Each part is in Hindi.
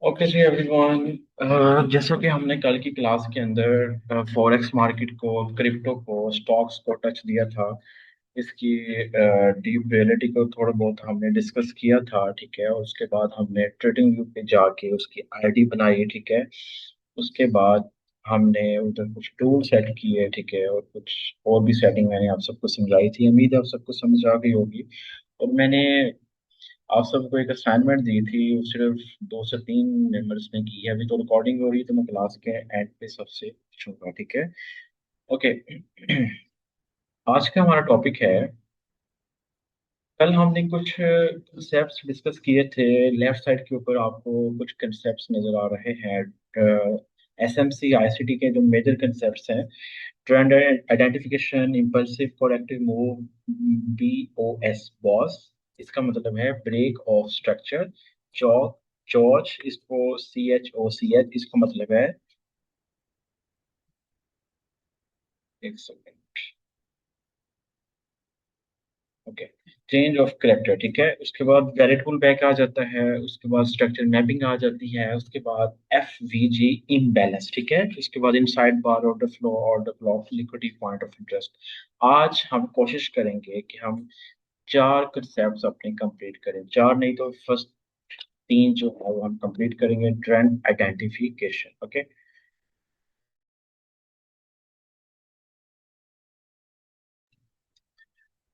ओके जी एवरीवन। जैसा कि हमने कल की क्लास के अंदर फॉरेक्स मार्केट को, क्रिप्टो को, स्टॉक्स को टच दिया था। इसकी डीप रियलिटी को थोड़ा बहुत हमने डिस्कस किया था, ठीक है। और उसके बाद हमने ट्रेडिंग व्यू पे जाके उसकी आईडी बनाई, ठीक है। उसके बाद हमने उधर कुछ टूल सेट किए, ठीक है। और कुछ और भी सेटिंग मैंने आप सबको समझाई थी। उम्मीद है आप सबको समझ आ गई होगी। और मैंने आप सबको एक असाइनमेंट दी थी, वो सिर्फ 2 से 3 मेंबर्स ने की है। अभी तो रिकॉर्डिंग हो रही है, तो मैं क्लास के एंड पे सबसे पूछूंगा, ठीक है। ओके। आज का हमारा टॉपिक है, कल हमने कुछ कंसेप्ट्स डिस्कस किए थे। लेफ्ट साइड के ऊपर आपको कुछ कंसेप्ट्स नजर आ रहे हैं। एसएमसी आईसीटी के जो मेजर कंसेप्ट्स हैं: trend identification, impulsive corrective move, BOS BOS, इसका मतलब है ब्रेक ऑफ स्ट्रक्चर। चौक जॉर्ज, इसको CHOCH, इसका मतलब है, एक second, okay, change of character, ठीक है। उसके बाद वेरिएबल बैक आ जाता है। उसके बाद स्ट्रक्चर मैपिंग आ जाती है। उसके बाद FVG इम्बैलेंस, ठीक है। उसके बाद inside bar, order flow, order block, liquidity, point of interest. आज हम कोशिश करेंगे कि हम 4 कंसेप्ट अपने कंप्लीट करें। चार नहीं तो फर्स्ट 3 जो है वो हम कंप्लीट करेंगे। Trend identification, okay.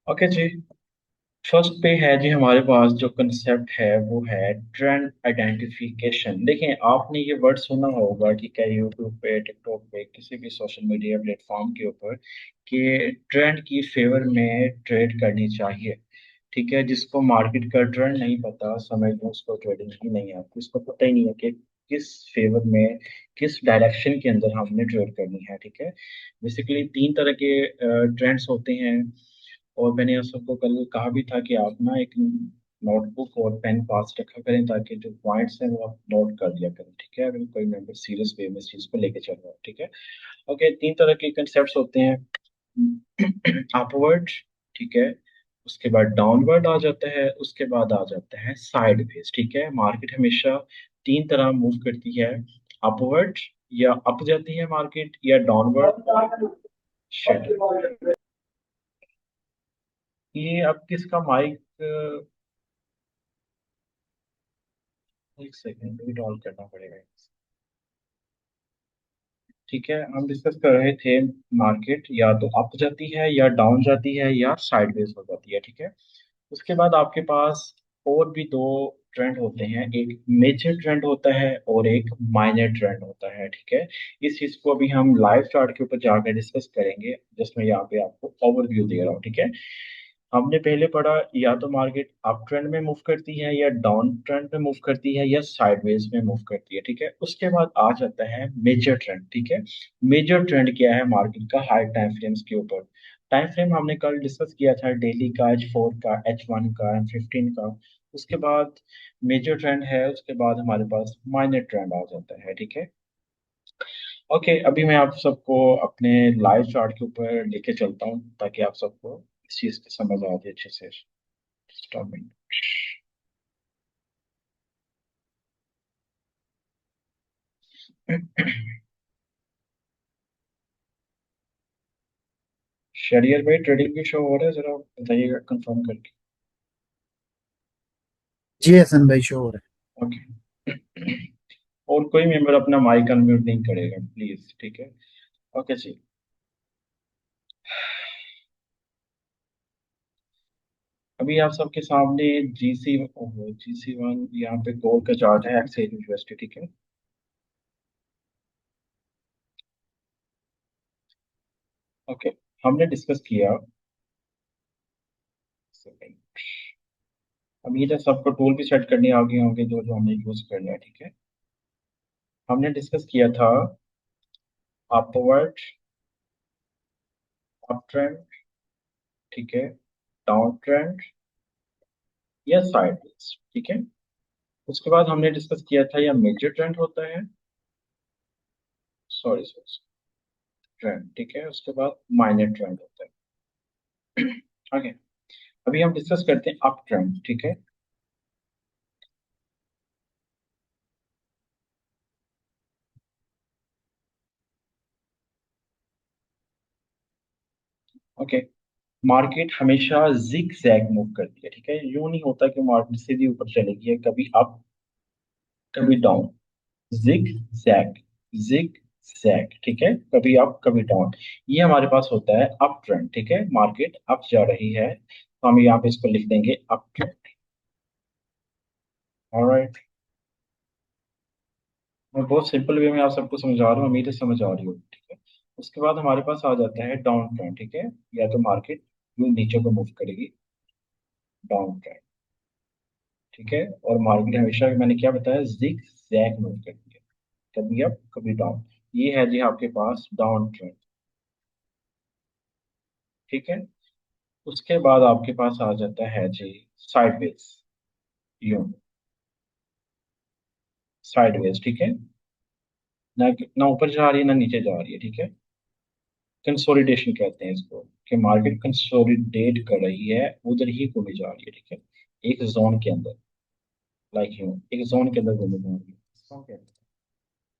ओके जी। फर्स्ट पे है जी हमारे पास जो कंसेप्ट है वो है ट्रेंड आइडेंटिफिकेशन। देखें, आपने ये वर्ड सुना होगा, ठीक है, यूट्यूब पे, टिकटॉक पे, किसी भी सोशल मीडिया प्लेटफॉर्म के ऊपर, कि ट्रेंड की फेवर में ट्रेड करनी चाहिए, ठीक है। जिसको मार्केट का ट्रेंड नहीं पता, समझ लो उसको ट्रेडिंग ही नहीं आती। उसको पता ही नहीं है कि किस फेवर में, किस डायरेक्शन के अंदर हमने ट्रेड करनी है, ठीक है। बेसिकली 3 तरह के ट्रेंड्स होते हैं। और मैंने आप सबको कल कहा भी था कि आप ना एक नोटबुक और पेन पास रखा करें, ताकि जो पॉइंट्स हैं वो आप नोट कर लिया करें, ठीक है, अगर कोई मेंबर सीरियस वे में इस चीज को लेके चल रहा है, ठीक है। ओके, 3 तरह के कंसेप्ट होते हैं। अपवर्ड, ठीक है। उसके बाद डाउनवर्ड आ जाता है। उसके बाद आ जाता है साइडवेज, ठीक है। मार्केट हमेशा 3 तरह मूव करती है: अपवर्ड, या अप जाती है मार्केट, या डाउनवर्ड शेडो। ये अब किसका माइक, एक सेकेंड भी ऑन करना पड़ेगा, ठीक है। हम डिस्कस कर रहे थे, मार्केट या तो अप जाती है, या डाउन जाती है, या साइडवेज हो जाती है, ठीक है। उसके बाद आपके पास और भी 2 ट्रेंड होते हैं। एक मेजर ट्रेंड होता है और एक माइनर ट्रेंड होता है, ठीक है। इस चीज को अभी हम लाइव चार्ट के ऊपर जाकर डिस्कस करेंगे, जिसमें यहाँ पे आपको ओवरव्यू दे रहा हूँ, ठीक है। हमने पहले पढ़ा, या तो मार्केट अप ट्रेंड में मूव करती है, या डाउन ट्रेंड में मूव करती है, या साइडवेज में मूव करती है, ठीक है। उसके बाद आ जाता है मेजर ट्रेंड, ठीक है। मेजर ट्रेंड क्या है मार्केट का, हाई टाइम फ्रेम्स के ऊपर। टाइम फ्रेम हमने कल डिस्कस किया था, डेली का, H4 का, H1 का, M15 का। उसके बाद मेजर ट्रेंड है, उसके बाद हमारे पास माइनर ट्रेंड आ जाता है, ठीक है। ओके, अभी मैं आप सबको अपने लाइव चार्ट के ऊपर लेके चलता हूँ, ताकि आप सबको इस चीज की समझ आ जाए अच्छे से। स्टॉपिंग। शरीर भाई, ट्रेडिंग भी शो हो रहा है, जरा बताइएगा कंफर्म करके। जी हसन भाई, शो हो रहा ओके। और कोई मेंबर अपना माइक अनम्यूट नहीं करेगा प्लीज, ठीक है। ओके जी। अभी आप सबके सामने GC1, यहाँ पे गोल्ड का चार्ट है, एक्सचेंज यूनिवर्सिटी, ठीक है। ओके, हमने डिस्कस किया। अब ये तो सबको टूल भी सेट करने आ गए होंगे, जो जो हमने यूज करना है, ठीक है। हमने डिस्कस किया था अपवर्ड, अप ट्रेंड, ठीक है, डाउन ट्रेंड, या साइडवेज, ठीक है। उसके बाद हमने डिस्कस किया था या मेजर ट्रेंड होता है, सॉरी सॉरी, ट्रेंड, ठीक है। उसके बाद माइनर ट्रेंड होता है। ओके, अभी हम डिस्कस करते हैं अप ट्रेंड, ठीक है। ओके। मार्केट हमेशा जिग जैग मूव करती है, ठीक है। यूं नहीं होता कि मार्केट सीधी ऊपर चलेगी, है कभी अप कभी down. Zig zag, zig zag, ठीक है, कभी अप कभी डाउन। ये हमारे पास होता है अप ट्रेंड, ठीक है। मार्केट अप जा रही है तो हम यहाँ पे इसको लिख देंगे अप ट्रेंड। ऑलराइट। मैं बहुत सिंपल वे में आप सबको समझा रहा हूँ, उम्मीद है समझ आ रही होगी, ठीक है। उसके बाद हमारे पास आ जाता है डाउन ट्रेंड, ठीक है। या तो मार्केट यूं नीचे को मूव करेगी, डाउन ट्रेंड, ठीक है। और मार्केट हमेशा, मैंने क्या बताया, जिग जैग मूव करती है, कभी अप कभी डाउन। ये है जी आपके पास डाउन ट्रेंड, ठीक है। उसके बाद आपके पास आ जाता है जी साइडवेज, यूं साइडवेज, ठीक है। ना ना ऊपर जा रही है ना नीचे जा रही है, ठीक है। कंसोलिडेशन कहते हैं इसको, कि मार्केट कंसोलिडेट कर रही है, उधर ही घूमी जा रही है, ठीक है। एक जोन के अंदर, लाइक यूं एक जोन के अंदर घूमी जा रही है, इसको कहते हैं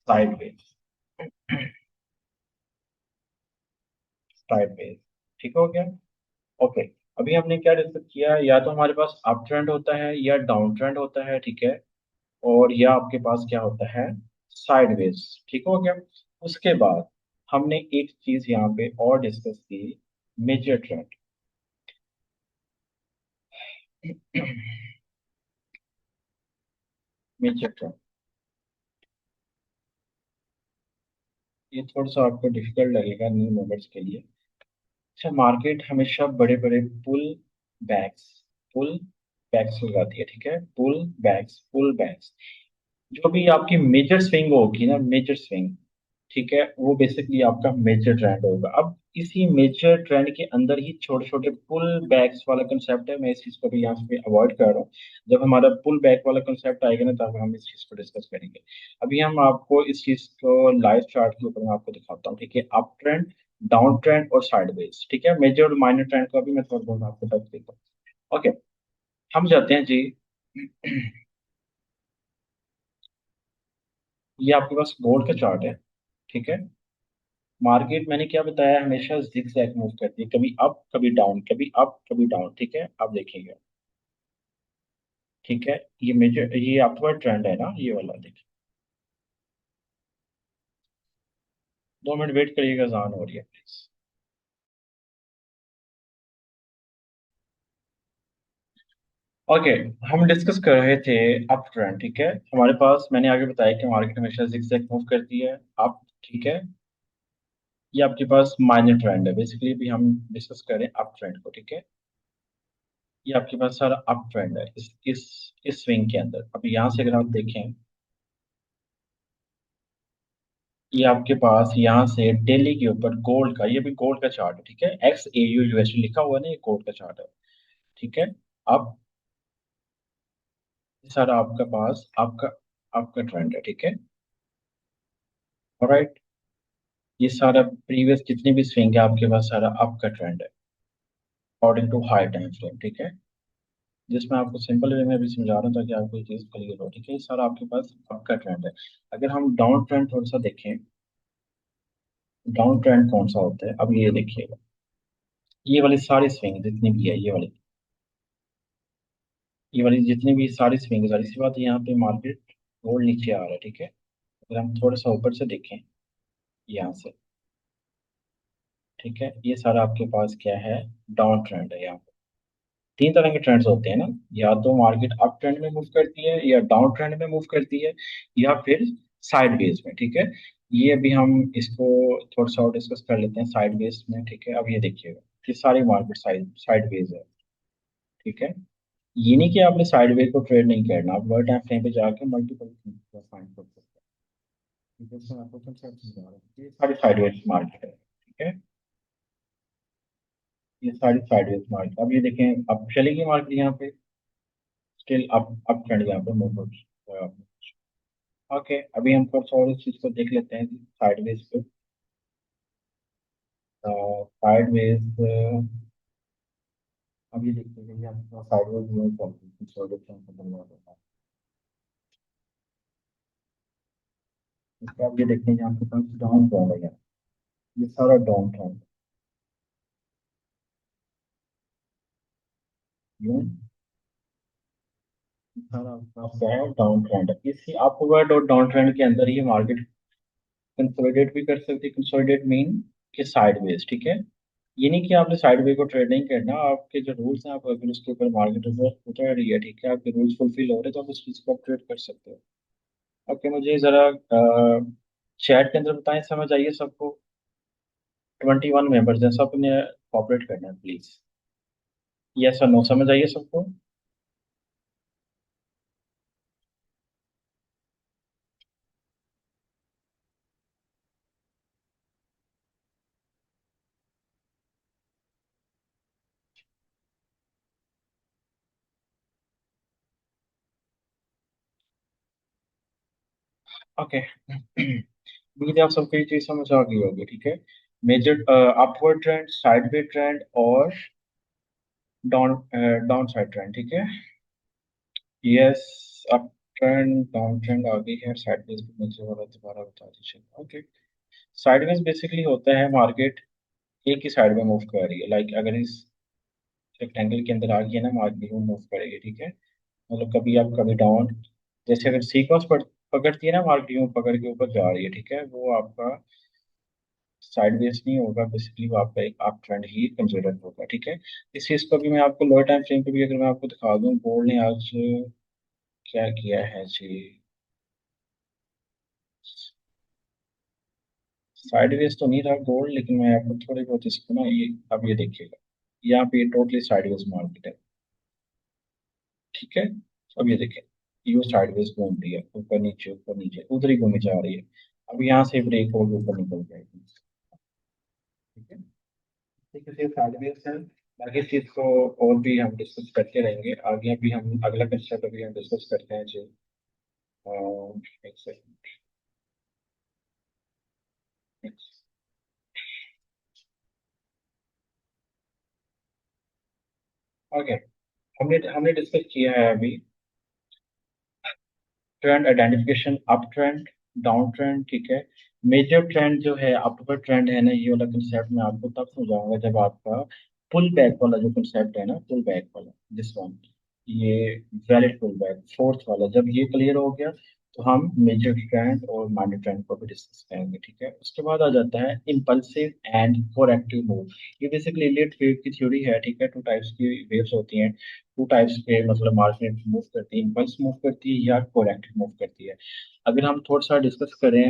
साइडवेज। साइडवेज, ठीक हो गया। ओके। अभी हमने क्या डिस्कस किया, या तो हमारे पास अप ट्रेंड होता है या डाउन ट्रेंड होता है, ठीक है। और या आपके पास क्या होता है, साइडवेज, ठीक हो गया। उसके बाद हमने एक चीज यहाँ पे और डिस्कस की, मेजर ट्रेंड। मेजर ट्रेंड, ये थोड़ा सा आपको डिफिकल्ट लगेगा न्यू मेंबर्स के लिए। अच्छा, मार्केट हमेशा बड़े बड़े पुल बैक्स, पुल बैक्स लगाती है, ठीक है। पुल बैक्स, पुल बैक्स। जो भी आपकी मेजर स्विंग होगी ना, मेजर स्विंग, ठीक है, वो बेसिकली आपका मेजर ट्रेंड होगा। अब इसी मेजर ट्रेंड के अंदर ही छोटे छोटे पुल बैक्स वाला कंसेप्ट है, मैं इस चीज को भी यहाँ पे अवॉइड कर रहा हूँ। जब हमारा पुल बैक वाला कंसेप्ट आएगा ना, तब हम इस चीज को डिस्कस करेंगे। अभी हम आपको इस चीज को लाइव चार्ट के ऊपर मैं आपको दिखाता हूँ, ठीक है। अप ट्रेंड, डाउन ट्रेंड और साइडवेज, ठीक है। मेजर और माइनर ट्रेंड का भी मैं थोड़ा बहुत आपको टच देता हूँ। ओके, हम जाते हैं जी। ये आपके पास गोल्ड का चार्ट है, ठीक है। मार्केट मैंने क्या बताया, हमेशा जिग जैग मूव करती है, कभी अप कभी डाउन, कभी अप कभी डाउन, ठीक है। आप देखिएगा, ठीक है। ये मेजर, ये अपवर्ड ट्रेंड है ना, ये वाला देखिए। 2 मिनट वेट करिएगा, अजान हो रही है प्लीज। ओके, हम डिस्कस कर रहे थे अप ट्रेंड, ठीक है। हमारे पास मैंने आगे बताया कि मार्केट हमेशा जिग जैग मूव करती है अप, ठीक है। ये आपके पास माइनर ट्रेंड है, बेसिकली भी हम डिस्कस करें अप ट्रेंड को, ठीक है। ये आपके पास सारा अप ट्रेंड है इस स्विंग के अंदर। अब यहाँ से अगर आप देखें, ये आपके पास यहाँ से दिल्ली के ऊपर गोल्ड का, ये भी गोल्ड का चार्ट है, ठीक है। XAU USD लिखा हुआ है ना, ये गोल्ड का चार्ट है, ठीक है। अब ये सारा आपका पास आपका आपका ट्रेंड है, ठीक है। ऑलराइट। ये सारा प्रीवियस जितनी भी स्विंग है आपके पास, सारा आपका ट्रेंड है according to high time frame, ठीक है। जिसमें आपको सिंपल वे में भी समझा रहा हूँ ताकि आपको ये चीज क्लियर हो, ठीक है। ये सारा आपके पास आपका ट्रेंड है। अगर हम डाउन ट्रेंड थोड़ा सा देखें, डाउन ट्रेंड कौन सा होता है, अब ये देखिएगा। ये वाली सारी स्विंग जितनी भी है, ये वाली जितनी भी सारी स्विंग, सारी सी बात है, यहाँ पे मार्केट गोल्ड नीचे आ रहा है, ठीक है। अगर हम थोड़ा सा ऊपर से देखें, यहाँ से, ठीक है, ये सारा आपके पास क्या है, डाउन ट्रेंड है। यहाँ पे 3 तरह के ट्रेंड्स होते हैं ना, या तो मार्केट अप ट्रेंड में मूव करती है, या डाउन ट्रेंड में मूव करती है, या फिर साइडवेज में, ठीक है। ये अभी हम इसको थोड़ा सा और डिस्कस कर लेते हैं साइडवेज में, ठीक है। अब ये देखिएगा कि सारी मार्केट साइडवेज है, ठीक है। ये नहीं कि आपने साइडवेज को ट्रेड नहीं करना, आप वर्ल्ड टाइम फ्रेम पे जाके मल्टीपल फाइंड कर सकते हैं। ठीक है, इसमें आपको concept समझा रहा हूँ। ये सारी साइडवेज मार्केट है, ठीक है। ये सारी साइडवेज मार्केट, अब ये देखें, अब चलेगी मार्केट यहाँ पे, स्टिल अप ट्रेंड यहाँ पे मूव हो। ओके, अभी हम थोड़ा सा और इस चीज को देख लेते हैं साइडवेज पे। साइडवेज, अब ये देखिए कि हम साइडवेज मूव करते हैं, कंसोलिडेशन से बनवा देता है। इसके आप ये देखते हैं, यहाँ पे पास डाउन ट्रेंड है, यहाँ ये सारा डाउन ट्रेंड। यूं सर आपका है डाउन ट्रेंड, इसी अपवर्ड और डाउन ट्रेंड के अंदर ही मार्केट कंसोलिडेट भी कर सकती है। कंसोलिडेट मीन कि साइडवेज, ठीक है। ये नहीं कि आपने साइडवे को ट्रेड नहीं करना, आपके जो रूल्स हैं, आप अगर उसके ऊपर मार्केट उतर रही है, ठीक है, आपके रूल्स फुलफिल हो रहे हैं, तो आप उस चीज को आप ट्रेड कर सकते हो। ओके, मुझे जरा चैट के अंदर बताएं, समझ आइए सबको। 21 मेंबर्स हैं, सबने कॉपरेट करना है प्लीज। यस और नो समझ आइए सबको। ओके। उम्मीद है आप सबको ये चीज समझ आ गई होगी, ठीक है। Major upward trend, sideway trend और डाउन डाउन साइड ट्रेंड, ठीक है। Yes, up trend down trend आ गई है, साइडवेज भी मुझे वाला दोबारा बता दीजिए। ओके, साइडवेज बेसिकली होता है मार्केट एक ही साइड में मूव कर रही है, लाइक अगर इस रेक्टेंगल के अंदर आ गई है ना, मार्केट वो मूव करेगी, ठीक है। मतलब कभी अप कभी डाउन, जैसे अगर सीक्वेंस पकड़ती है ना, मार्केट यूं पकड़ के ऊपर जा रही है, ठीक है, वो आपका साइडवेज नहीं होगा, बेसिकली वो आपका एक अप ट्रेंड ही कंसिडर होगा, ठीक है। इस चीज को भी मैं आपको लोअर टाइम फ्रेम पे भी अगर मैं आपको दिखा दूं, गोल्ड ने आज क्या किया है जी। साइडवेज तो नहीं था गोल्ड, लेकिन मैं आपको थोड़ी बहुत इसको ना, ये अब ये देखिएगा, यहाँ पे टोटली साइडवेज मार्केट है, ठीक है। अब ये देखें, यू साइडवेज घूम रही है, ऊपर नीचे उधर ही घूमी जा रही है। अब यहाँ से ब्रेक होकर ऊपर निकल जाएगी, ठीक है। ठीक है, ये साइडवेज है। बाकी इस चीज को और भी हम डिस्कस करते रहेंगे आगे, भी हम अगला कंसेप्ट अभी हम डिस्कस करते हैं जी। एक सेकंड। ओके, हमने हमने डिस्कस किया है अभी trend identification, up trend, down trend, ठीक है। मेजर ट्रेंड जो है, अपवर्ड ट्रेंड है ना, ये वाला कंसेप्ट मैं आपको तब समझाऊंगा जब आपका पुल बैक वाला जो कंसेप्ट है ना, पुल बैक वाला, दिस वन, ये वैलिड पुल बैक फोर्थ वाला, जब ये क्लियर हो गया तो हम मेजर ट्रेंड और माइनर ट्रेंड को भी डिस्कस करेंगे, ठीक है। उसके बाद आ जाता है इम्पल्सिव एंड कोरेक्टिव मूव। ये बेसिकली लेट वेव की थ्योरी है, ठीक है। टू टाइप्स की वेव्स होती हैं, टू टाइप्स के मतलब मार्केट मूव करती है, इम्पल्स मूव करती है या कोरेक्टिव मूव करती है। अगर हम थोड़ा सा डिस्कस करें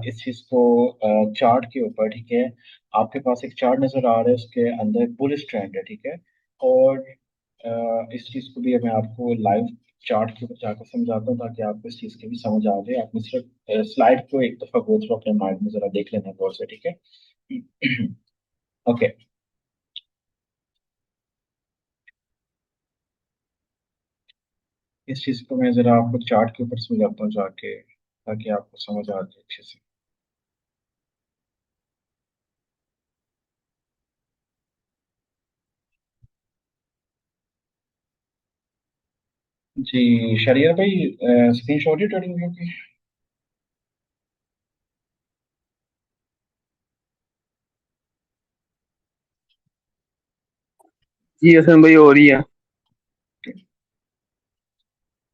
इस चीज को चार्ट के ऊपर, ठीक है। आपके पास एक चार्ट नजर आ रहा है, उसके अंदर बुलिश ट्रेंड है, ठीक है। और इस चीज को भी मैं आपको लाइव चार्ट के ऊपर जाकर समझाता हूँ, ताकि आपको इस चीज की भी समझ आ जाए। आपने सिर्फ स्लाइड को एक दफा गो थ्रू अपने माइंड में जरा देख लेना है गौर से, ठीक है। ओके, इस चीज को मैं जरा आपको चार्ट के ऊपर समझाता हूँ जाके, ताकि आपको समझ आ जाए अच्छे से। जी शरिया भाई, स्क्रीन शॉट ही ट्रेडिंग व्यू की। जी हसन भाई हो रही है।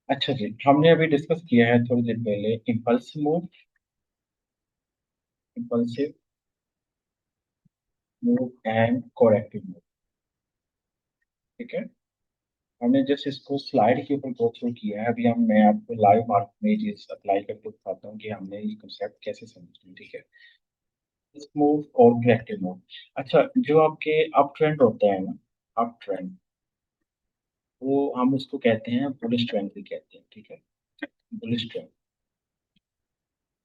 अच्छा जी, हमने अभी डिस्कस किया है थोड़ी देर पहले impulsive move, impulsive move and corrective move, ठीक है। हमने जस्ट इसको स्लाइड के ऊपर गो थ्रू किया है, अभी हम मैं आपको लाइव मार्केट में ये चीज अप्लाई करके दिखाता हूँ कि हमने ये कंसेप्ट कैसे समझना है, ठीक है। इस मूव और कोरेक्टिव मूव। अच्छा, जो आपके अप ट्रेंड होता है ना, अप ट्रेंड, वो हम उसको कहते हैं बुलिश ट्रेंड भी कहते हैं, ठीक है। बुलिश ट्रेंड,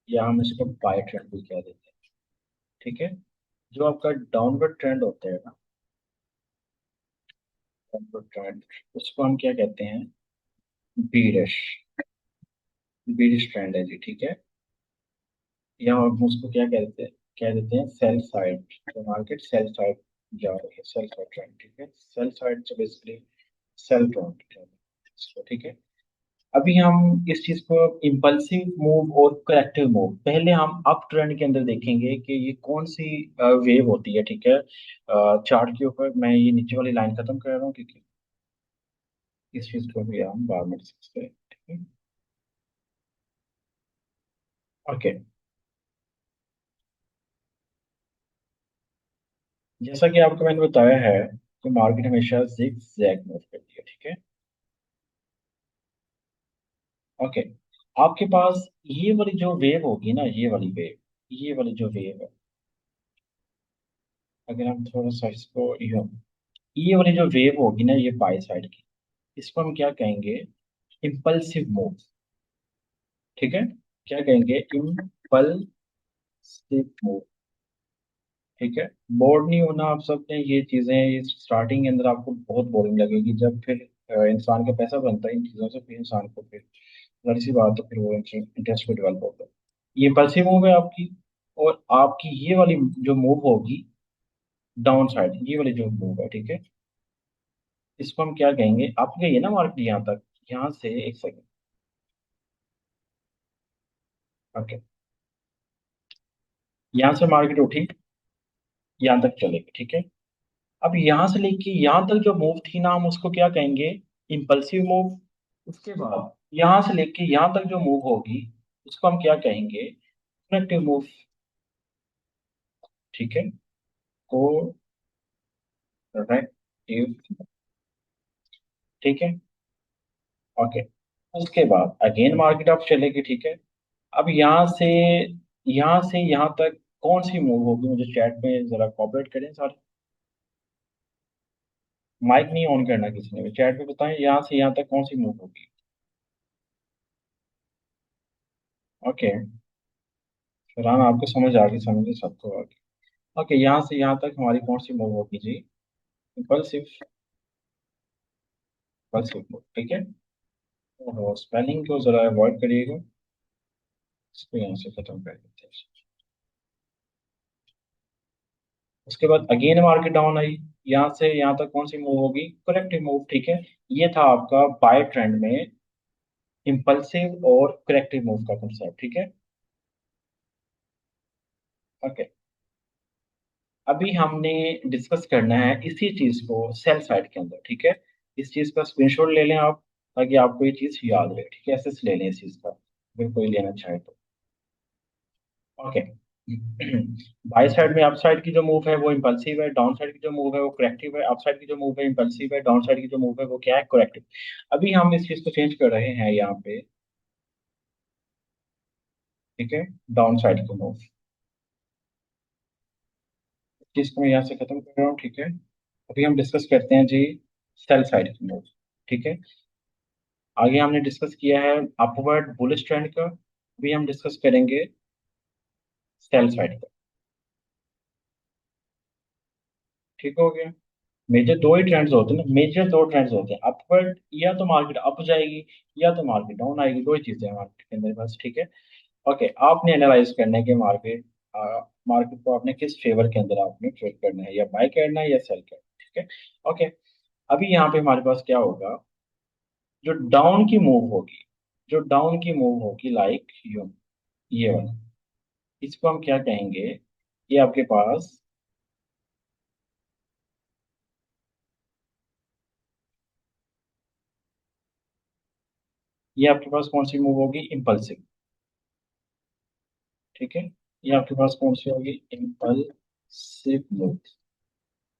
या हम इसको बाय ट्रेंड भी कह देते हैं, ठीक है। जो आपका डाउनवर्ड ट्रेंड होता है ना, डाउनवर्ड ट्रेंड, उसको हम क्या कहते हैं, बीरिश, बीरिश ट्रेंड है जी, ठीक है। या हम उसको क्या कहते हैं, कह देते हैं सेल साइड, तो मार्केट सेल साइड जा रही है, सेल साइड ट्रेंड, ठीक है। सेल साइड तो बेसिकली सेल ट्रेंड, ठीक है। अभी हम इस चीज को इम्पल्सिव मूव और करेक्टिव मूव, पहले हम अप ट्रेंड के अंदर देखेंगे कि ये कौन सी वेव होती है, ठीक है। चार्ट के ऊपर मैं ये नीचे वाली लाइन खत्म कर रहा हूँ, ठीक है। इस चीज को भी हम बाद में डिस्कस करेंगे, ठीक है। ओके, जैसा कि आपको मैंने बताया है कि मार्केट हमेशा जिग जैग मूव करती है, ठीक है। ओके, आपके पास ये वाली जो वेव होगी ना, ये वाली वेव, ये वाली जो वेव है, अगर हम थोड़ा सा इसको ये वाली जो वेव होगी ना, ये बाई साइड की, इसको हम क्या कहेंगे? इम्पल्सिव मूव, ठीक है। क्या कहेंगे? इम्पल्सिव मूव, ठीक है। बोर्ड नहीं होना आप सबने, ये चीजें ये स्टार्टिंग के अंदर आपको बहुत बोरिंग लगेगी, जब फिर इंसान का पैसा बनता है इन चीजों से, फिर इंसान को फिर जाहिर सी बात है, फिर वो इंटरेस्ट भी डेवलप होता है। ये इम्पल्सिव मूव है आपकी, और आपकी ये वाली जो मूव होगी डाउन साइड, ये वाली जो मूव है, ठीक है, इसको हम क्या कहेंगे? आप गई ना मार्केट यहाँ तक, यहाँ से एक सेकंड, ओके, यहाँ से मार्केट उठी, यहाँ तक चलेगी, ठीक है। अब यहाँ से लेके यहाँ तक जो मूव थी ना, हम उसको क्या कहेंगे? Impulsive move. उसके बाद यहाँ से लेके यहाँ तक जो मूव होगी, उसको हम क्या कहेंगे? करेक्टिव मूव, ठीक है। कोरेक्टिव, ठीक है। ओके, उसके बाद अगेन मार्केट आप चलेगी, ठीक है। अब यहाँ से यहाँ तक कौन सी मूव होगी? मुझे चैट में जरा कोऑपरेट करें सारे, माइक नहीं ऑन करना किसी ने भी, चैट में बताएं यहाँ से यहाँ तक कौन सी मूव होगी। ओके, फरहान आपको समझ आ गई, समझ सबको आ गई। ओके, यहाँ से यहाँ तक हमारी कौन सी मूव होगी जी? इम्पल्सिव, इम्पल्सिव मूव, ठीक है। और स्पेलिंग को जरा अवॉइड करिएगा, इसको यहाँ से खत्म कर देते हैं। उसके बाद अगेन मार्केट डाउन आई, यहाँ से यहाँ तक कौन सी मूव होगी? करेक्टिव मूव, ठीक है। ये था आपका बाय ट्रेंड में इम्पल्सिव और करेक्टिव मूव का कंसेप्ट, ठीक है। ओके, अभी हमने डिस्कस करना है इसी चीज को सेल साइड के अंदर, ठीक है। इस चीज का स्क्रीनशॉट ले लें आप, ताकि आपको ये चीज याद रहे, ठीक है। एसेस ले लें इस चीज का, अगर कोई लेना चाहे तो। ओके, बाई साइड में अप साइड की जो मूव है वो इम्पल्सिव है, डाउन साइड की जो मूव है वो करेक्टिव है, अप साइड की जो मूव है इम्पल्सिव है, डाउन साइड की जो मूव है वो क्या है? करेक्टिव। अभी हम इस चीज को चेंज कर रहे हैं यहाँ पे, ठीक है। डाउन साइड की मूव, इस चीज को मैं यहाँ से खत्म कर रहा हूँ, ठीक है। अभी हम डिस्कस करते हैं जी सेल साइड की मूव, ठीक है। आगे हमने डिस्कस किया है अपवर्ड बुलिश ट्रेंड का, अभी हम डिस्कस करेंगे सेल साइड का, ठीक हो गया। मेजर दो ही ट्रेंड्स होते हैं ना, मेजर दो ट्रेंड्स होते हैं, अपवर्ड या तो मार्केट अप जाएगी, या तो मार्केट डाउन आएगी, दो ही चीजें हैं मार्केट के अंदर बस, ठीक है। ओके, आपने एनालाइज करना है कि मार्केट मार्केट को आपने किस फेवर के अंदर आपने ट्रेड करना है, या बाय करना है या सेल करना है, ठीक है। ओके, अभी यहाँ पे हमारे पास क्या होगा? जो डाउन की मूव होगी, जो डाउन की मूव होगी लाइक यू, ये वाला, इसको हम क्या कहेंगे? ये आपके पास, ये आपके पास कौन सी मूव होगी? इम्पल्सिव, ठीक है। ये आपके पास कौन सी होगी? इम्पल्सिव मूव,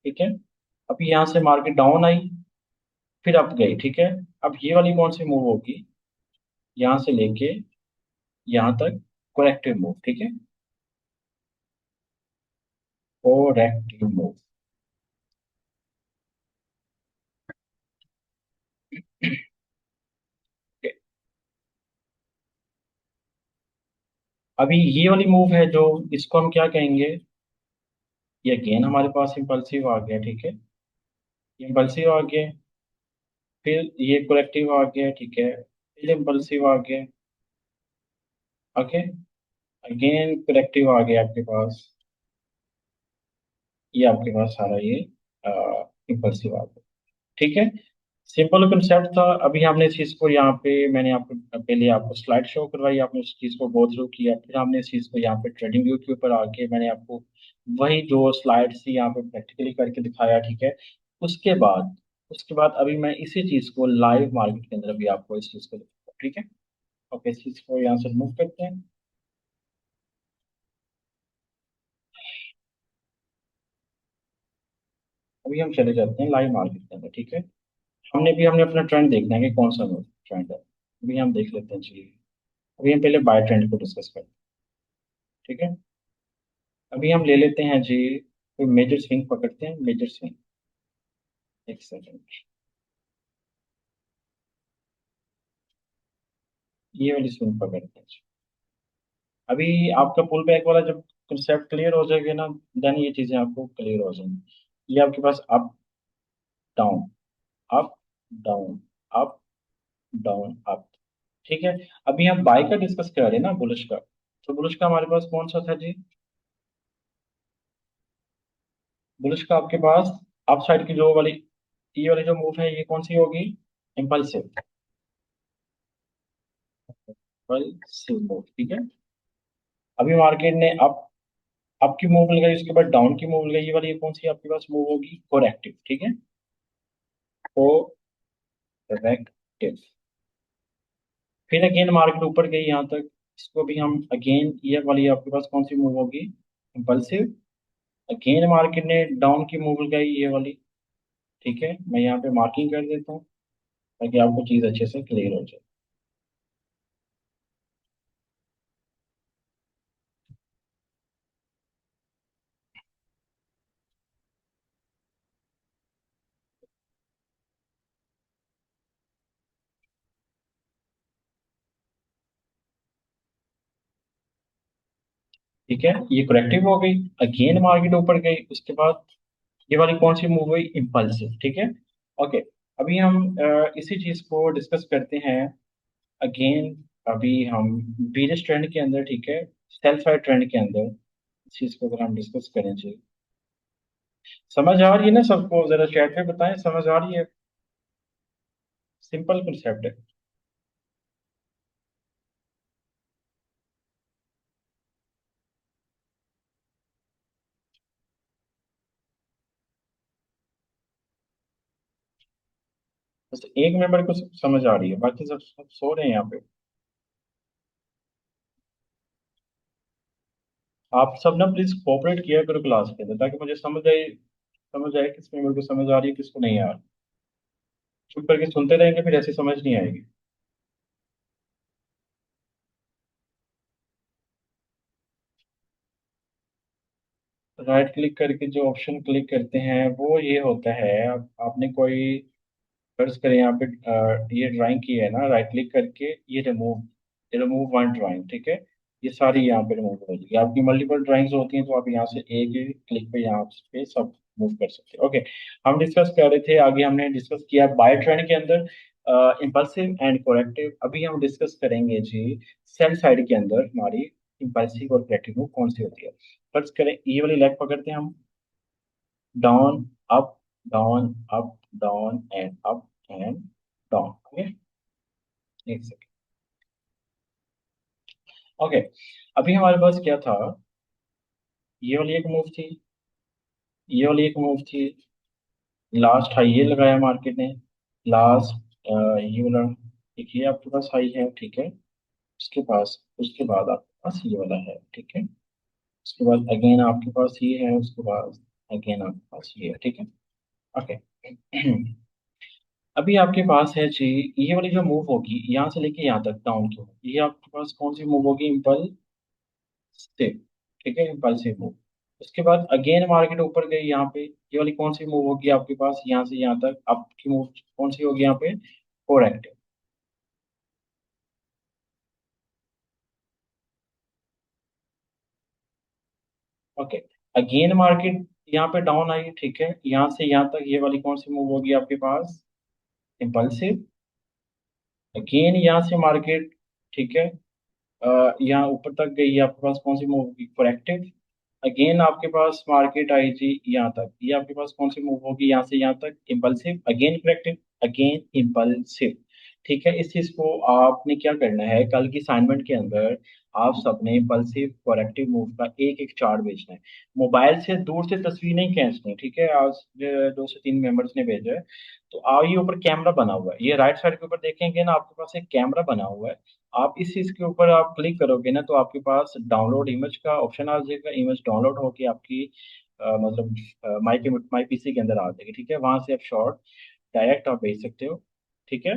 ठीक है। अभी यहाँ से मार्केट डाउन आई, फिर अप गई, ठीक है। अब ये वाली कौन सी मूव होगी? यहाँ से लेके यहाँ तक करेक्टिव मूव, ठीक है। करेक्टिव मूव, अभी ये वाली मूव है जो, इसको हम क्या कहेंगे? ये अगेन हमारे पास इम्पल्सिव आ गया, ठीक है। इम्पल्सिव आ गया, फिर ये करेक्टिव आ गया, ठीक है, फिर इम्पल्सिव आ गया, ओके, अगेन करेक्टिव आ गया आपके पास, ये आपके पास सारा ये इम्पल्सिव आ गया, ठीक है। सिंपल कंसेप्ट था। अभी हमने इस चीज को यहाँ पे, मैंने आपको पहले आपको स्लाइड शो करवाई, आपने उस चीज को गो थ्रू किया, फिर हमने इस चीज को यहाँ पे ट्रेडिंग व्यू के ऊपर आके मैंने आपको वही जो स्लाइड्स थी यहाँ पे प्रैक्टिकली करके दिखाया, ठीक है। उसके बाद उसके बाद अभी मैं इसी चीज को लाइव मार्केट के अंदर भी आपको इस चीज को दिखाऊंगा, ठीक है। ओके, इस चीज को यहाँ से रिमूव करते हैं। अभी हम चले जाते हैं लाइव मार्केट के अंदर, ठीक है। हमने अपना ट्रेंड देखना है कि कौन सा ट्रेंड है। अभी हम देख लेते हैं जी। अभी हम पहले बाय ट्रेंड को डिस्कस करते हैं, ठीक है। अभी हम ले लेते हैं जी, कोई मेजर स्विंग पकड़ते हैं, मेजर स्विंग। एक सेकंड, ये वाली स्विंग पकड़ते हैं जी। अभी आपका पुल बैक वाला जब कंसेप्ट क्लियर हो जाएगा ना, देन ये चीजें आपको क्लियर हो जाएंगी। ये आपके पास up down, up down, up down, up, ठीक है। अभी हम बाय का डिस्कस कर रहे हैं ना, बुलिश का। तो बुलिश का हमारे पास कौन सा था जी? बुलिश का आपके पास अप साइड की जो वाली, ये वाली जो मूव है, ये कौन सी होगी? इम्पल्सिव, इम्पल्सिव मूव, ठीक है। अभी मार्केट ने अप की मूव लगाई, उसके बाद डाउन की मूव लगाई, ये वाली कौन सी आपके पास मूव होगी? कोरेक्टिव, ठीक है। कोरेक्टिव। फिर अगेन मार्केट ऊपर गई यहाँ तक, इसको भी हम अगेन, ये वाली आपके पास कौन सी मूव होगी? इम्पल्सिव। अगेन मार्केट ने डाउन की मूव लगाई, ये वाली, ठीक है। मैं यहाँ पे मार्किंग कर देता हूँ ताकि आपको चीज अच्छे से क्लियर हो जाए। ठीक है, ये करेक्टिव हो गई। अगेन मार्केट ऊपर गई, उसके बाद ये वाली कौन सी मूव हुई? इम्पल्सिव, ठीक है। ओके, अभी हम इसी चीज को डिस्कस करते हैं अगेन। अभी हम बीरिश ट्रेंड के अंदर, ठीक है, सेल साइड ट्रेंड के अंदर इस चीज को अगर हम डिस्कस करें जी। समझ आ रही है ना सबको? जरा चैट में बताएं, समझ आ रही है? सिंपल कंसेप्ट है। बस एक मेंबर को समझ आ रही है, बाकी सब सो रहे हैं यहाँ पे। आप सब ना प्लीज कोऑपरेट किया करो क्लास के अंदर, ताकि मुझे समझ आए किस मेंबर को समझ आ रही है, किसको नहीं आ रही। चुप करके सुनते रहेंगे फिर ऐसी समझ नहीं आएगी। राइट क्लिक करके जो ऑप्शन क्लिक करते हैं वो ये होता है, आपने कोई सर्च करें यहाँ पे, ये ड्राइंग की है ना, राइट क्लिक करके ये रिमूव वन ड्राइंग, ठीक है। ये सारी यहाँ पे रिमूव हो जाएगी। आपकी मल्टीपल ड्राइंग्स होती हैं तो आप यहाँ से एक ही क्लिक पे यहाँ पे सब मूव कर सकते हैं। ओके, हम डिस्कस कर रहे थे आगे, हमने डिस्कस किया बाय ट्रेंड के अंदर इम्पल्सिव एंड कोरेक्टिव। अभी हम डिस्कस करेंगे जी सेल साइड के अंदर हमारी इम्पल्सिव और कोरेक्टिव मूव कौन सी होती है। फर्स्ट करें, ये वाली लेग पकड़ते हैं हम, down, up, down, up, down and up and down, okay. एक सेकेंड। ओके, अभी हमारे पास क्या था? ये वाली एक मूव थी, ये वाली एक मूव थी। लास्ट हाई ये लगाया मार्केट ने, लास्ट ये वाला, एक ये आपके पास हाई है, ठीक है। उसके बाद आपके पास ये वाला है, ठीक है। उसके बाद अगेन आपके पास ये है, उसके बाद अगेन आपके पास ये है, ठीक है। ओके। अभी आपके पास है जी, ये वाली जो मूव होगी यहाँ से लेके यहाँ तक डाउन की, ये आपके पास कौन सी मूव होगी? इम्पल्सिव, ठीक है, इम्पल्सिव मूव। उसके बाद अगेन मार्केट ऊपर गई, यहाँ पे ये वाली कौन सी मूव होगी आपके पास? यहाँ से यहाँ तक आपकी मूव कौन सी होगी यहाँ पे? कोरेक्टिव। ओके, अगेन मार्केट यहाँ पे डाउन आई, ठीक है। यहाँ से यहाँ तक ये वाली कौन सी मूव होगी आपके पास? इम्पल्सिव। अगेन यहाँ से मार्केट, ठीक है, यहाँ ऊपर तक गई, आपके पास कौन सी मूव होगी? करेक्टिव। अगेन आपके पास मार्केट आई जी यहाँ तक, ये आपके पास कौन सी मूव होगी? यहाँ से यहाँ तक impulsive, again corrective, again impulsive, ठीक है, इस चीज को आपने क्या करना है, कल की असाइनमेंट के अंदर आप सबने इम्पल्सिव करेक्टिव मूव का एक एक चार्ट भेजना है। मोबाइल से दूर से तस्वीर नहीं खींचनी, ठीक है। आज 2 से 3 मेंबर्स ने भेजा है। तो ये ऊपर कैमरा बना हुआ है, ये राइट साइड के ऊपर देखेंगे ना, आपके पास एक कैमरा बना हुआ है। आप इस चीज के ऊपर आप क्लिक करोगे ना, तो आपके पास डाउनलोड इमेज का ऑप्शन आ जाएगा। इमेज डाउनलोड होके आपकी मतलब माई पीसी के अंदर आ जाएगी, ठीक है। वहां से आप शॉर्ट डायरेक्ट आप भेज सकते हो, ठीक है।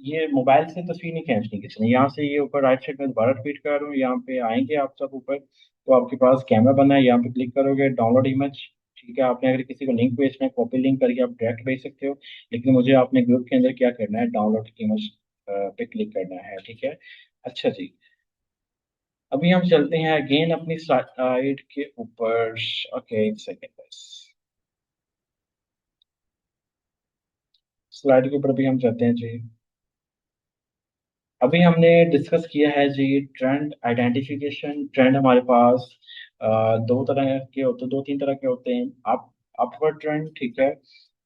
ये मोबाइल से तस्वीर नहीं खींचनी किसी ने। यहाँ से ये ऊपर राइट साइड में दोबारा रिपीट कर रहा हूँ, यहाँ पे आएंगे आप सब ऊपर, तो आपके पास कैमरा बना है, यहाँ पे क्लिक करोगे डाउनलोड इमेज, ठीक है। आपने अगर किसी को लिंक भेजना है, कॉपी लिंक करके आप डायरेक्ट भेज सकते हो, लेकिन मुझे आपने ग्रुप के अंदर क्या करना है, डाउनलोड इमेज पे क्लिक करना है, ठीक है। अच्छा जी, अभी हम चलते हैं अगेन अपनी साइड के ऊपर। ओके, एक सेकेंड बस, स्लाइड के ऊपर भी हम चलते हैं जी। अभी हमने डिस्कस किया है जी ट्रेंड आइडेंटिफिकेशन। ट्रेंड हमारे पास दो तरह के होते, 2-3 तरह के होते हैं। आप अपवर्ड ट्रेंड, ठीक है,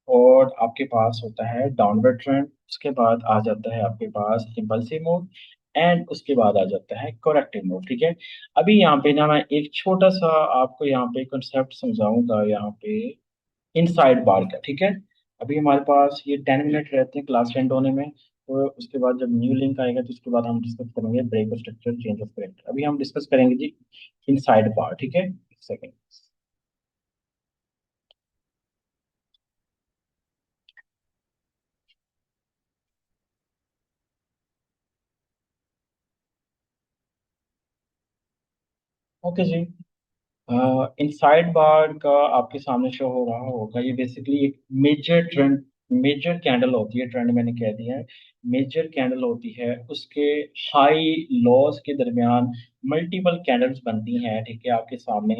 और आपके पास होता है डाउनवर्ड ट्रेंड। उसके बाद आ जाता है आपके पास इम्पल्सिव मोड, एंड उसके बाद आ जाता है करेक्टिव मोड, ठीक है। अभी यहाँ पे ना मैं एक छोटा सा आपको यहाँ पे कंसेप्ट समझाऊंगा, यहाँ पे इनसाइड बार का, ठीक है। अभी हमारे पास ये 10 मिनट रहते हैं क्लास एंड होने में, तो उसके बाद जब न्यू लिंक आएगा तो उसके बाद हम डिस्कस करेंगे break structure, change of character. अभी हम डिस्कस करेंगे जी इनसाइड बार, ठीक है। एक सेकेंड। ओके जी, इनसाइड बार का आपके सामने शो हो रहा होगा। ये बेसिकली एक मेजर ट्रेंड, मेजर कैंडल होती है। ट्रेंड मैंने कह दिया है, मेजर कैंडल होती है। उसके हाई लॉस के दरमियान मल्टीपल कैंडल्स बनती हैं, ठीक है। आपके सामने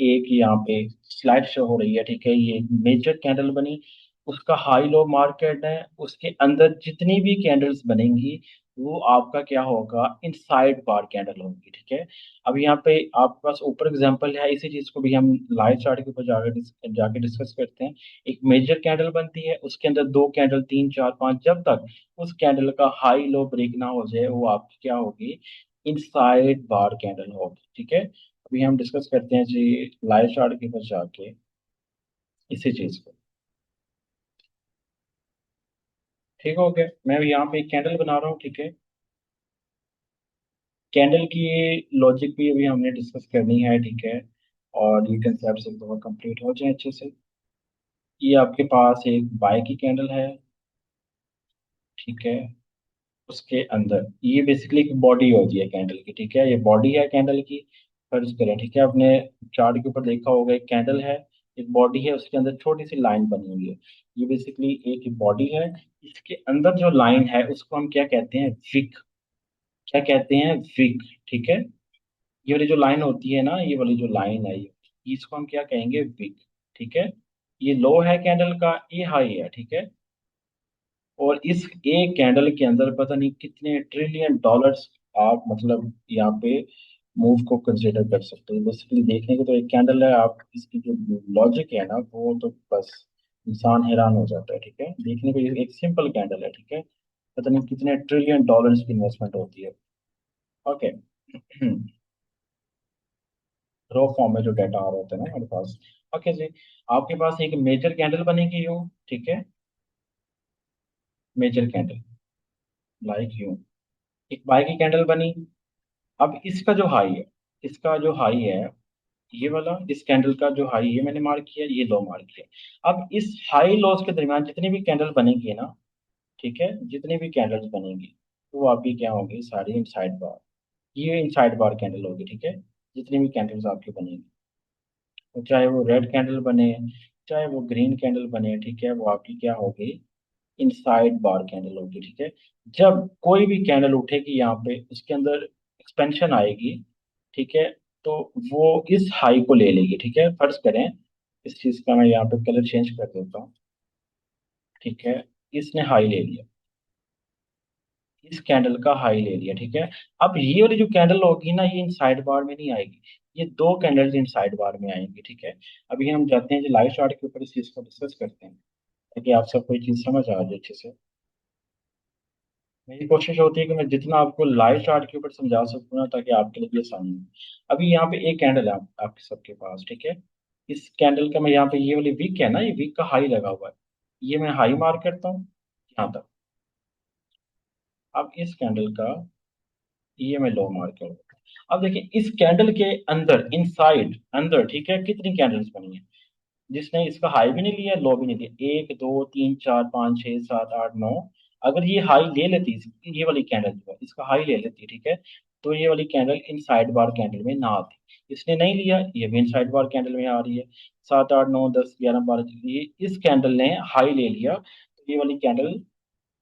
एक यहाँ पे स्लाइड शो हो रही है, ठीक है। ये मेजर कैंडल बनी, उसका हाई लो मार्केट है, उसके अंदर जितनी भी कैंडल्स बनेंगी वो आपका क्या होगा, इनसाइड बार कैंडल होगी, ठीक है। अब यहाँ पे आपके पास ऊपर एग्जांपल है, इसी चीज को भी हम लाइव चार्ट के ऊपर जाके डिस्कस करते हैं। एक मेजर कैंडल बनती है, उसके अंदर 2 कैंडल, 3, 4, 5, जब तक उस कैंडल का हाई लो ब्रेक ना हो जाए, वो आपकी क्या होगी, इनसाइड बार कैंडल होगी, ठीक है। अभी हम डिस्कस करते हैं जी लाइव चार्ट के ऊपर जाके इसी चीज को। ठीक हो गया, मैं यहाँ पे एक कैंडल बना रहा हूँ, ठीक है। कैंडल की लॉजिक भी अभी हमने डिस्कस करनी है, ठीक है। और ये कंसेप्ट एक दफा कंप्लीट हो जाए अच्छे से। ये आपके पास एक बाय की कैंडल है, ठीक है। उसके अंदर ये बेसिकली एक बॉडी होती है कैंडल की, ठीक है। ये बॉडी है कैंडल की, फर्ज करें, ठीक है। आपने चार्ट के ऊपर देखा होगा, एक कैंडल है, एक बॉडी है, उसके अंदर छोटी सी लाइन बनी हुई है। ये बेसिकली एक बॉडी है। इसके अंदर जो लाइन है उसको हम क्या कहते हैं, विक। क्या कहते हैं, विक, ठीक है। ये वाली जो लाइन होती है ना, ये वाली जो लाइन है, ये इसको हम क्या कहेंगे, विक, ठीक है। ये लो है कैंडल का, ये हाई है, ठीक है। और इस एक कैंडल के अंदर पता नहीं कितने ट्रिलियन डॉलर्स आप मतलब यहाँ पे मूव को कंसिडर कर सकते हो। बेसिकली देखने को तो एक कैंडल है, आप इसकी जो लॉजिक है ना, वो तो बस इंसान हैरान हो जाता है, ठीक है। देखने को ये एक सिंपल कैंडल है, ठीक है, पता नहीं कितने ट्रिलियन डॉलर्स की इन्वेस्टमेंट होती है। ओके, रॉ फॉर्म में जो डाटा आ रहा होता है ना हमारे पास। ओके जी, आपके पास एक मेजर कैंडल बनेगी यूं, ठीक है। मेजर कैंडल लाइक यूं, एक बाय की कैंडल बनी। अब इसका जो हाई है, इसका जो हाई है, ये वाला इस कैंडल का जो हाई है मैंने मार्क किया, ये लो मार्क किया। अब इस हाई लॉस के दरमियान जितनी भी कैंडल बनेगी ना, ठीक है, जितनी भी कैंडल्स बनेंगी तो वो आपकी क्या होगी, सारी इनसाइड बार। ये इनसाइड बार कैंडल होगी, ठीक है। जितनी भी कैंडल्स आपकी बनेंगी, तो चाहे वो रेड कैंडल बने, चाहे वो ग्रीन कैंडल बने, ठीक है, वो आपकी क्या होगी, इनसाइड बार कैंडल होगी, ठीक है। जब कोई भी कैंडल उठेगी यहाँ पे, उसके अंदर एक्सपेंशन आएगी, ठीक है, तो वो इस हाई को ले लेगी, ठीक है। फर्ज करें इस चीज का मैं यहाँ पे कलर चेंज कर देता हूँ, ठीक है। इसने हाई ले लिया, इस कैंडल का हाई ले लिया, ठीक है। अब ये वाली जो कैंडल होगी ना, ये इनसाइड बार में नहीं आएगी, ये 2 कैंडल्स इनसाइड बार में आएंगी, ठीक है। अभी हम जाते हैं जो लाइव चार्ट के ऊपर इस चीज को डिस्कस करते हैं, ताकि आप सब कोई चीज समझ आ जाए अच्छे से। मेरी कोशिश होती है कि मैं जितना आपको लाइव चार्ट के ऊपर समझा सकूँ ना, ताकि आपके लिए भी आसानी हो। अभी यहाँ पे एक कैंडल है आपके सबके पास, ठीक है। इस कैंडल का मैं यहाँ पे, ये वाली वीक है ना, ये वीक का हाई लगा हुआ है, ये मैं हाई मार्क करता हूँ यहाँ तक। अब इस कैंडल का ये मैं लो मार्क करूँगा। अब देखिए इस कैंडल के अंदर, इनसाइड अंदर, ठीक है, कितनी कैंडल्स बनी है, जिसने इसका हाई भी नहीं लिया, लो भी नहीं लिया। एक, दो, तीन, चार, पाँच, छह, सात, आठ, नौ। अगर ये हाई ले लेती, ये वाली कैंडल जो है इसका हाई ले लेती, ठीक है, तो ये वाली कैंडल इन साइड बार कैंडल में ना आती। इसने नहीं लिया, ये भी इन साइड बार कैंडल में आ रही है। सात, आठ, नौ, 10, 11, 12, ये इस कैंडल ने हाई ले लिया, तो ये वाली कैंडल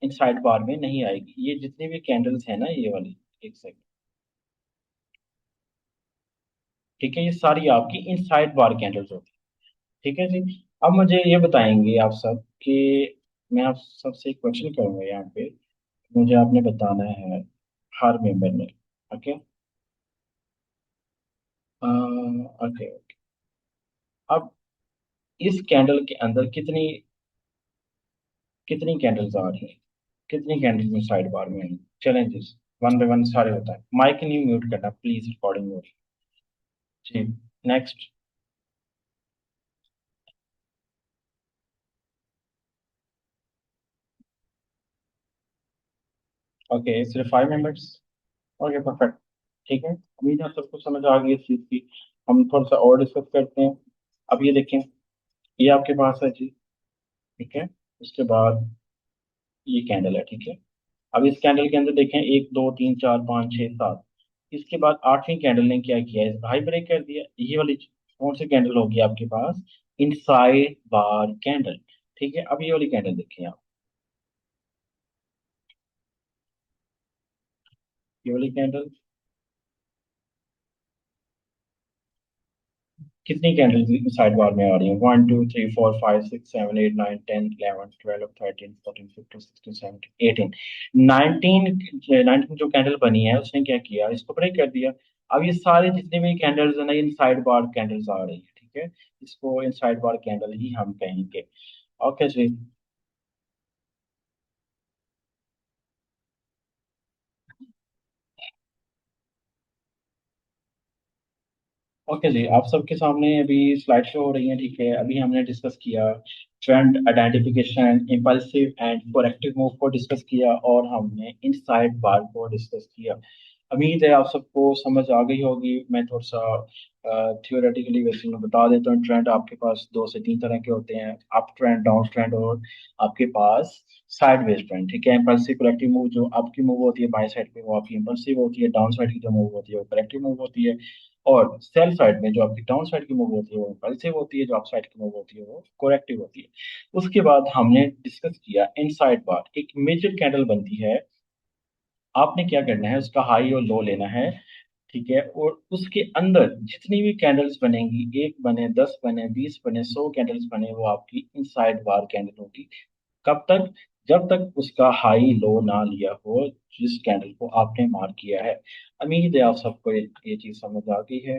इन साइड बार में नहीं आएगी। ये जितनी भी कैंडल्स है ना, ये वाली, एक सेकंड, ठीक है, ये सारी आपकी इन साइड बार कैंडल्स होती है, ठीक है जी। अब मुझे ये बताएंगे आप सब कि मैं आप सबसे एक क्वेश्चन करूंगा यहाँ पे, मुझे आपने बताना है हर मेंबर में। ओके। ओके। अब इस कैंडल के अंदर कितनी कितनी कैंडल्स आ रही हैं, कितनी कैंडल्स में साइड बार में आई? चलें जी, वन बाय वन सारे होता है। माइक नहीं म्यूट करना प्लीज, रिकॉर्डिंग हो रही है। जी। नेक्स्ट। ओके, सिर्फ 5 मेंबर्स। Okay, perfect. ठीक है, उम्मीद है आप सबको समझ आ गई इस चीज़ की। हम थोड़ा सा और डिस्कस करते हैं। अब ये देखें, ये आपके पास है जी, ठीक है। उसके बाद ये कैंडल है, ठीक है। अब इस कैंडल के अंदर देखें, एक, दो, तीन, चार, पाँच, छः, सात। इसके बाद आठवीं कैंडल ने क्या किया, इस हाई ब्रेक कर दिया। ये वाली कौन सी कैंडल होगी आपके पास? इनसाइड बार कैंडल। ठीक है, अब ये वाली कैंडल देखें आप, ये वाली कैंडल, कितनी कैंडल साइड बार में आ रही है? 1, 2, 3, 4, 5, 6, 7, 8, 9, 10, 11, 12, 13, 14, 15, 16, 17, 18, 19 जो कैंडल बनी है उसने क्या किया, इसको ब्रेक कर दिया। अब ये सारे जितने भी कैंडल्स है ना, इन साइड बार कैंडल्स आ रही है, ठीक है। इसको इन साइड बार कैंडल ही हम कहेंगे। ओके जी। ओके जी, आप सबके सामने अभी स्लाइड शो हो रही है, ठीक है। अभी हमने डिस्कस किया trend identification, impulsive and corrective move को डिस्कस किया, और हमने इनसाइड बार को डिस्कस किया। उम्मीद है आप सबको समझ आ गई होगी। मैं थोड़ा सा थियोरेटिकली वैसे मैं बता देता हूँ। ट्रेंड आपके पास दो से तीन तरह के होते हैं, अप ट्रेंड, डाउन ट्रेंड, और आपके पास साइड वेज ट्रेंड, ठीक है। इम्पल्सिव करेक्टिव मूव जो आपकी मूव होती है बाई साइड पे, वो आपकी इम्पल्सिव होती है। डाउन साइड की जो मूव होती है वो करेक्टिव मूव होती है। और सेल साइड में जो आपकी डाउन साइड की मूव होती है वो इम्पल्सिव होती है, जो अप साइड की मूव होती है वो कोरेक्टिव होती है। उसके बाद हमने डिस्कस किया इनसाइड बार, एक मेजर कैंडल बनती है। आपने क्या करना है, उसका हाई और लो लेना है, ठीक है। और उसके अंदर जितनी भी कैंडल्स बनेंगी, एक बने, 10 बने, 20 बने, 100 कैंडल्स बने, वो आपकी इनसाइड बार कैंडल होगी। कब तक? जब तक उसका हाई लो ना लिया हो, जिस कैंडल को आपने मार्क किया है। उम्मीद है आप सबको ये चीज समझ आ गई है।